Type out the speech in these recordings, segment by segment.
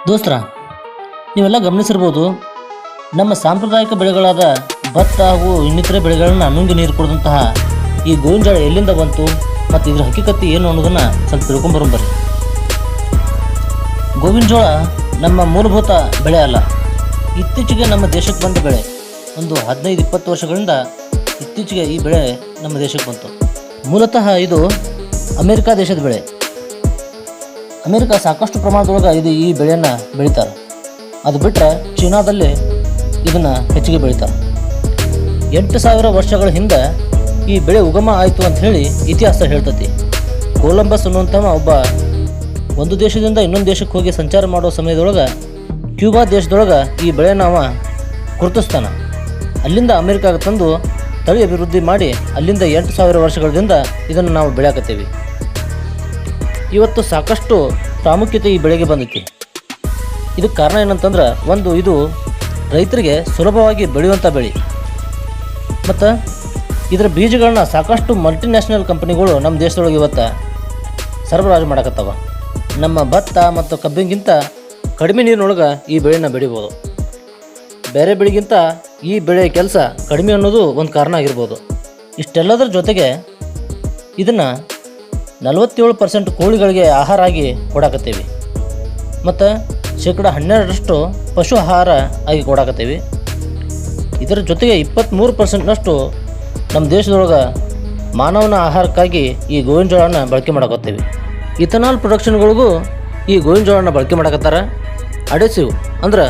ದೋಸ್ತರ, ನೀವೆಲ್ಲ ಗಮನಿಸಿರ್ಬೋದು, ನಮ್ಮ ಸಾಂಪ್ರದಾಯಿಕ ಬೆಳೆಗಳಾದ ಭತ್ತ ಹಾಗೂ ಇನ್ನಿತರೆ ಬೆಳೆಗಳನ್ನು ನುಂಗಿ ನೀರು ಕೊಡಿದಂತಹ ಈ ಗೋವಿನ ಜೋಳ ಎಲ್ಲಿಂದ ಬಂತು ಮತ್ತು ಇದರ ಹಕ್ಕಿಕತೆ ಏನು ಅನ್ನೋದನ್ನು ಸ್ವಲ್ಪ ತಿಳ್ಕೊಂಬರೋಂಬರ್ರಿ. ಗೋವಿನ ಜೋಳ ನಮ್ಮ ಮೂಲಭೂತ ಬೆಳೆ ಅಲ್ಲ, ಇತ್ತೀಚೆಗೆ ನಮ್ಮ ದೇಶಕ್ಕೆ ಬಂದ ಬೆಳೆ. ಒಂದು 15-20 ವರ್ಷಗಳಿಂದ ಇತ್ತೀಚೆಗೆ ಈ ಬೆಳೆ ನಮ್ಮ ದೇಶಕ್ಕೆ ಬಂತು. ಮೂಲತಃ ಇದು ಅಮೇರಿಕಾ ದೇಶದ ಬೆಳೆ. ಅಮೇರಿಕಾ ಸಾಕಷ್ಟು ಪ್ರಮಾಣದೊಳಗೆ ಈ ಬೆಳೆಯನ್ನು ಬೆಳೀತಾರೆ. ಅದು ಬಿಟ್ಟರೆ ಚೀನಾದಲ್ಲಿ ಇದನ್ನು ಹೆಚ್ಚಿಗೆ ಬೆಳೀತಾರೆ. 8,000 ವರ್ಷಗಳ ಹಿಂದೆ ಈ ಬೆಳೆ ಉಗಮ ಆಯಿತು ಅಂತ ಹೇಳಿ ಇತಿಹಾಸ ಹೇಳ್ತತಿ. ಕೊಲಂಬಸ್ ಅನ್ನುವಂಥವ ಒಬ್ಬ ಒಂದು ದೇಶದಿಂದ ಇನ್ನೊಂದು ದೇಶಕ್ಕೆ ಹೋಗಿ ಸಂಚಾರ ಮಾಡೋ ಸಮಯದೊಳಗೆ ಕ್ಯೂಬಾ ದೇಶದೊಳಗೆ ಈ ಬೆಳೆನ ಅವ ಗುರುತಿಸ್ತಾನೆ. ಅಲ್ಲಿಂದ ಅಮೇರಿಕಾಗೆ ತಂದು ತಳಿ ಅಭಿವೃದ್ಧಿ ಮಾಡಿ ಅಲ್ಲಿಂದ 8,000 ವರ್ಷಗಳಿಂದ ಇದನ್ನು ನಾವು ಬೆಳೆಯಕತ್ತೀವಿ. ಇವತ್ತು ಸಾಕಷ್ಟು ಪ್ರಾಮುಖ್ಯತೆ ಈ ಬೆಳೆಗೆ ಬಂದೈತಿ. ಇದಕ್ಕೆ ಕಾರಣ ಏನಂತಂದ್ರೆ, ಇದು ರೈತರಿಗೆ ಸುಲಭವಾಗಿ ಬೆಳೆಯುವಂಥ ಬೆಳೆ, ಮತ್ತು ಇದರ ಬೀಜಗಳನ್ನ ಸಾಕಷ್ಟು ಮಲ್ಟಿನ್ಯಾಷನಲ್ ಕಂಪನಿಗಳು ನಮ್ಮ ದೇಶದೊಳಗೆ ಇವತ್ತು ಸರಬರಾಜು ಮಾಡಕತ್ತವ. ನಮ್ಮ ಭತ್ತ ಮತ್ತು ಕಬ್ಬಿಗಿಂತ ಕಡಿಮೆ ನೀರಿನೊಳಗೆ ಈ ಬೆಳೆನ ಬೆಳಿಬೋದು. ಬೇರೆ ಬೆಳೆಗಿಂತ ಈ ಬೆಳೆ ಕೆಲಸ ಕಡಿಮೆ ಅನ್ನೋದು ಒಂದು ಕಾರಣ ಆಗಿರ್ಬೋದು. ಇಷ್ಟೆಲ್ಲದರ ಜೊತೆಗೆ ಇದನ್ನು 47% ಕೋಳಿಗಳಿಗೆ ಆಹಾರ ಆಗಿ ಕೊಡಾಕತ್ತೀವಿ, ಮತ್ತು 12% ಪಶು ಆಹಾರ ಆಗಿ ಕೊಡಾಕತ್ತೀವಿ. ಇದರ ಜೊತೆಗೆ 23%ನಷ್ಟು ನಮ್ಮ ದೇಶದೊಳಗೆ ಮಾನವನ ಆಹಾರಕ್ಕಾಗಿ ಈ ಗೋವಿನ ಜೋಳನ ಬಳಕೆ ಮಾಡಕತ್ತೀವಿ. ಇಥನಾಲ್ ಪ್ರೊಡಕ್ಷನ್ಗಳಿಗೂ ಈ ಗೋವಿನ ಜೋಳನ ಬಳಕೆ ಮಾಡಕತ್ತಾರ. ಅಡೆಸಿವ್ ಅಂದ್ರೆ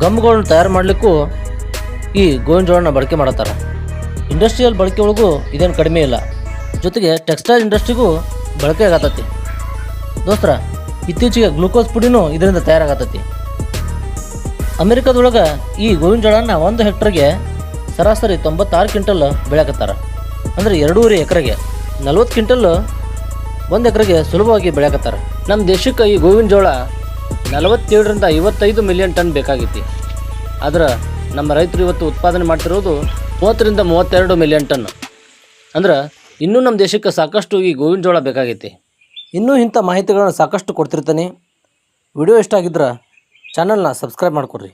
ಗಮ್ಗಳನ್ನ ತಯಾರು ಮಾಡಲಿಕ್ಕೂ ಈ ಗೋವಿನ ಜೋಳನ ಬಳಕೆ ಮಾಡತ್ತಾರೆ. ಇಂಡಸ್ಟ್ರಿಯಲ್ ಬಳಕೆ ಒಳಗೂ ಇದೇನು ಕಡಿಮೆ ಇಲ್ಲ. ಜೊತೆಗೆ ಟೆಕ್ಸ್ಟೈಲ್ ಇಂಡಸ್ಟ್ರಿಗೂ ಬಳಕೆ ಆಗತ್ತತಿ. ದೋಸ್ತರ, ಇತ್ತೀಚೆಗೆ ಗ್ಲೂಕೋಸ್ ಪುಡಿನೂ ಇದರಿಂದ ತಯಾರಾಗತ್ತತಿ. ಅಮೆರಿಕದೊಳಗೆ ಈ ಗೋವಿನ ಜೋಳನ 1 ಹೆಕ್ಟರ್ಗೆ ಸರಾಸರಿ 96 ಕ್ವಿಂಟಲ್ ಬೆಳೆಯಕತ್ತಾರ. ಅಂದರೆ 2.5 ಎಕರೆಗೆ 40 ಕ್ವಿಂಟಲ್ 1 ಎಕರೆಗೆ ಸುಲಭವಾಗಿ ಬೆಳೆಯಕತ್ತಾರ. ನಮ್ಮ ದೇಶಕ್ಕೆ ಈ ಗೋವಿನ ಜೋಳ 47ರಿಂದ 55 ಮಿಲಿಯನ್ ಟನ್ ಬೇಕಾಗೈತಿ. ಆದ್ರೆ ನಮ್ಮ ರೈತರು ಇವತ್ತು ಉತ್ಪಾದನೆ ಮಾಡ್ತಿರೋದು 30ರಿಂದ 32 ಮಿಲಿಯನ್ ಟನ್. ಅಂದ್ರೆ ಇನ್ನೂ ನಮ್ಮ ದೇಶಕ್ಕೆ ಸಾಕಷ್ಟು ಈ ಗೋವಿನ ಜೋಳ ಬೇಕಾಗೈತಿ. ಇನ್ನೂ ಇಂಥ ಮಾಹಿತಿಗಳನ್ನು ಸಾಕಷ್ಟು ಕೊಡ್ತಿರ್ತಾನೆ. ವಿಡಿಯೋ ಇಷ್ಟ ಆಗಿದ್ರೆ ಚಾನಲ್ನ ಸಬ್ಸ್ಕ್ರೈಬ್ ಮಾಡ್ಕೊಡ್ರಿ.